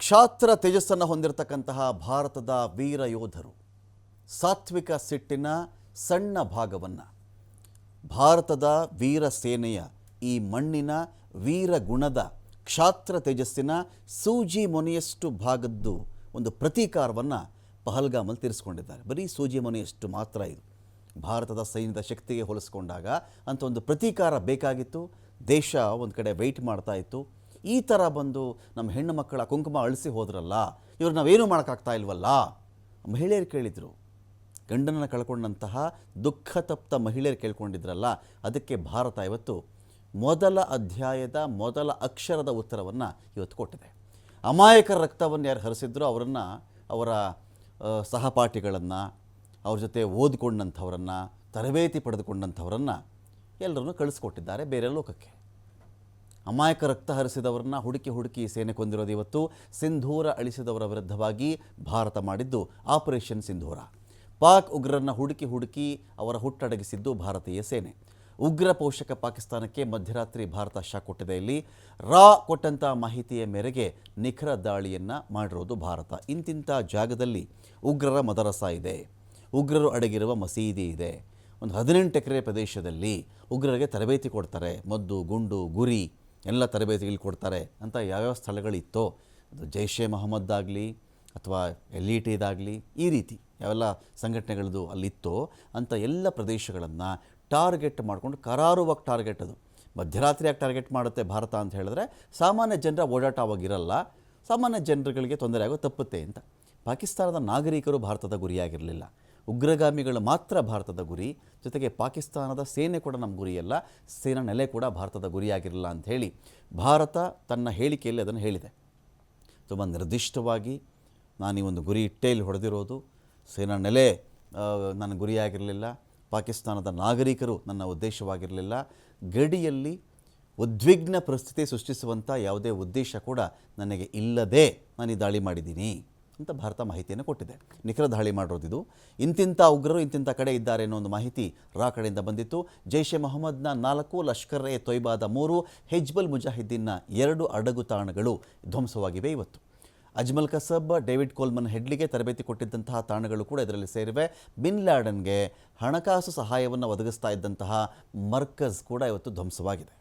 ಕ್ಷಾತ್ರ ತೇಜಸ್ಸನ್ನು ಹೊಂದಿರತಕ್ಕಂತಹ ಭಾರತದ ವೀರ ಯೋಧರು ಸಾತ್ವಿಕ ಸಿಟ್ಟಿನ ಸಣ್ಣ ಭಾಗವನ್ನು ಭಾರತದ ವೀರ ಸೇನೆಯ ಈ ಮಣ್ಣಿನ ವೀರ ಗುಣದ ಕ್ಷಾತ್ರ ತೇಜಸ್ಸಿನ ಸೂಜಿ ಮೊನೆಯಷ್ಟು ಭಾಗದ್ದು ಒಂದು ಪ್ರತೀಕಾರವನ್ನು ಪಹಲ್ಗಾಮಲ್ಲಿ ತೀರಿಸಿಕೊಂಡಿದ್ದಾರೆ. ಬರೀ ಸೂಜಿ ಮೊನೆಯಷ್ಟು ಮಾತ್ರ ಇದು. ಭಾರತದ ಸೈನ್ಯದ ಶಕ್ತಿಗೆ ಹೋಲಿಸ್ಕೊಂಡಾಗ ಅಂತ ಒಂದು ಪ್ರತೀಕಾರ ಬೇಕಾಗಿತ್ತು. ದೇಶ ಒಂದು ಕಡೆ ವೆಯ್ಟ್ ಮಾಡ್ತಾ ಇತ್ತು. ಈ ಥರ ಬಂದು ನಮ್ಮ ಹೆಣ್ಣು ಮಕ್ಕಳ ಕುಂಕುಮ ಅಳಿಸಿ ಹೋದ್ರಲ್ಲ, ಇವ್ರು ನಾವೇನು ಮಾಡೋಕ್ಕಾಗ್ತಾ ಇಲ್ವಲ್ಲ. ಮಹಿಳೆಯರು ಕೇಳಿದರು, ಗಂಡನನ್ನು ಕಳ್ಕೊಂಡಂತಹ ದುಃಖ ತಪ್ತ ಮಹಿಳೆಯರು ಕೇಳ್ಕೊಂಡಿದ್ರಲ್ಲ, ಅದಕ್ಕೆ ಭಾರತ ಇವತ್ತು ಮೊದಲ ಅಧ್ಯಾಯದ ಮೊದಲ ಅಕ್ಷರದ ಉತ್ತರವನ್ನು ಇವತ್ತು ಕೊಟ್ಟಿದೆ. ಅಮಾಯಕರ ರಕ್ತವನ್ನು ಯಾರು ಹರಿಸಿದ್ರೋ ಅವರನ್ನು, ಅವರ ಸಹಪಾಠಿಗಳನ್ನು, ಅವ್ರ ಜೊತೆ ಓದಿಕೊಂಡಂಥವರನ್ನು, ತರಬೇತಿ ಪಡೆದುಕೊಂಡಂಥವರನ್ನು ಎಲ್ಲರನ್ನು ಕಳಿಸ್ಕೊಟ್ಟಿದ್ದಾರೆ ಬೇರೆ ಲೋಕಕ್ಕೆ. ಅಮಾಯಕ ರಕ್ತ ಹರಿಸಿದವರನ್ನ ಹುಡುಕಿ ಸೇನೆ ಕೊಂದಿರೋದು ಇವತ್ತು. ಸಿಂಧೂರ ಅಳಿಸಿದವರ ವಿರುದ್ಧವಾಗಿ ಭಾರತ ಮಾಡಿದ್ದು ಆಪರೇಷನ್ ಸಿಂಧೂರ. ಪಾಕ್ ಉಗ್ರರನ್ನು ಹುಡುಕಿ ಅವರ ಹುಟ್ಟಡಗಿಸಿದ್ದು ಭಾರತೀಯ ಸೇನೆ. ಉಗ್ರ ಪೋಷಕ ಪಾಕಿಸ್ತಾನಕ್ಕೆ ಮಧ್ಯರಾತ್ರಿ ಭಾರತ ಶಾಕ್ ಕೊಟ್ಟಿದೆ. ಇಲ್ಲಿ ರಾ ಕೊಟ್ಟಂಥ ಮಾಹಿತಿಯ ಮೇರೆಗೆ ನಿಖರ ದಾಳಿಯನ್ನು ಮಾಡಿರೋದು ಭಾರತ. ಇಂತಿಂಥ ಜಾಗದಲ್ಲಿ ಉಗ್ರರ ಮದರಸ ಇದೆ, ಉಗ್ರರು ಅಡಗಿರುವ ಮಸೀದಿ ಇದೆ, ಒಂದು 18 ಎಕರೆ ಪ್ರದೇಶದಲ್ಲಿ ಉಗ್ರರಿಗೆ ತರಬೇತಿ ಕೊಡ್ತಾರೆ, ಮದ್ದು ಗುಂಡು ಗುರಿ ಎಲ್ಲ ತರಬೇತಿಗಳು ಕೊಡ್ತಾರೆ ಅಂತ ಯಾವ್ಯಾವ ಸ್ಥಳಗಳಿತ್ತೋ, ಅದು ಜೈಷೆ ಮೊಹಮ್ಮದ್ ಆಗಲಿ ಅಥವಾ LETದಾಗಲಿ, ಈ ರೀತಿ ಯಾವೆಲ್ಲ ಸಂಘಟನೆಗಳದ್ದು ಅಲ್ಲಿತ್ತೋ ಅಂಥ ಎಲ್ಲ ಪ್ರದೇಶಗಳನ್ನು ಟಾರ್ಗೆಟ್ ಮಾಡಿಕೊಂಡು, ಕರಾರುವಾಗಿ ಟಾರ್ಗೆಟ್, ಅದು ಮಧ್ಯರಾತ್ರಿಯಾಗಿ ಟಾರ್ಗೆಟ್ ಮಾಡುತ್ತೆ ಭಾರತ ಅಂತ ಹೇಳಿದ್ರೆ ಸಾಮಾನ್ಯ ಜನರ ಓಡಾಟ ಅವಾಗಿರಲ್ಲ, ಸಾಮಾನ್ಯ ಜನರುಗಳಿಗೆ ತೊಂದರೆ ಆಗೋ ತಪ್ಪುತ್ತೆ ಅಂತ. ಪಾಕಿಸ್ತಾನದ ನಾಗರಿಕರು ಭಾರತದ ಗುರಿಯಾಗಿರಲಿಲ್ಲ, ಉಗ್ರಗಾಮಿಗಳು ಮಾತ್ರ ಭಾರತದ ಗುರಿ. ಜೊತೆಗೆ ಪಾಕಿಸ್ತಾನದ ಸೇನೆ ಕೂಡ ನಮ್ಮ ಗುರಿಯಲ್ಲ, ಸೇನಾ ನೆಲೆ ಕೂಡ ಭಾರತದ ಗುರಿಯಾಗಿರಲಿಲ್ಲ ಅಂಥೇಳಿ ಭಾರತ ತನ್ನ ಹೇಳಿಕೆಯಲ್ಲಿ ಅದನ್ನು ಹೇಳಿದೆ. ತುಂಬ ನಿರ್ದಿಷ್ಟವಾಗಿ ನಾನು ಈ ಒಂದು ಗುರಿ ಇಟ್ಟೇ ಇಲ್ಲಿ ಹೊಡೆದಿರೋದು, ಸೇನಾ ನೆಲೆ ನನ್ನ ಗುರಿಯಾಗಿರಲಿಲ್ಲ, ಪಾಕಿಸ್ತಾನದ ನಾಗರಿಕರು ನನ್ನ ಉದ್ದೇಶವಾಗಿರಲಿಲ್ಲ, ಗಡಿಯಲ್ಲಿ ಉದ್ವಿಗ್ನ ಪರಿಸ್ಥಿತಿ ಸೃಷ್ಟಿಸುವಂಥ ಯಾವುದೇ ಉದ್ದೇಶ ಕೂಡ ನನಗೆ ಇಲ್ಲದೆ ನಾನು ಈ ದಾಳಿ ಮಾಡಿದ್ದೀನಿ ಅಂತ ಭಾರತ ಮಾಹಿತಿಯನ್ನು ಕೊಟ್ಟಿದೆ. ನಿಖರ ದಾಳಿ ಮಾಡಿರೋದಿದು. ಇಂತಿಂಥ ಉಗ್ರರು ಇಂತಿಂಥ ಕಡೆ ಇದ್ದಾರೆ ಅನ್ನೋ ಒಂದು ಮಾಹಿತಿ ರಾ ಕಡೆಯಿಂದ ಬಂದಿತ್ತು. ಜೈಷೆ ಮೊಹಮ್ಮದ್ನ 4, ಲಷ್ಕರ್ ಎ ತೊಯ್ಬಾದ 3, ಹಿಜ್ಬುಲ್ ಮುಜಾಹಿದ್ದೀನ್ನ 2 ಅಡಗು ತಾಣಗಳು ಧ್ವಂಸವಾಗಿವೆ ಇವತ್ತು. ಅಜ್ಮಲ್ ಕಸಬ್, ಡೇವಿಡ್ ಕೋಲ್ಮನ್ ಹೆಡ್ಲಿಗೆ ತರಬೇತಿ ಕೊಟ್ಟಿದ್ದಂತಹ ತಾಣಗಳು ಕೂಡ ಇದರಲ್ಲಿ ಸೇರಿವೆ. ಬಿನ್ ಲ್ಯಾಡನ್ಗೆ ಹಣಕಾಸು ಸಹಾಯವನ್ನು ಒದಗಿಸ್ತಾ ಇದ್ದಂತಹ ಮರ್ಕಜ್ ಕೂಡ ಇವತ್ತು ಧ್ವಂಸವಾಗಿದೆ.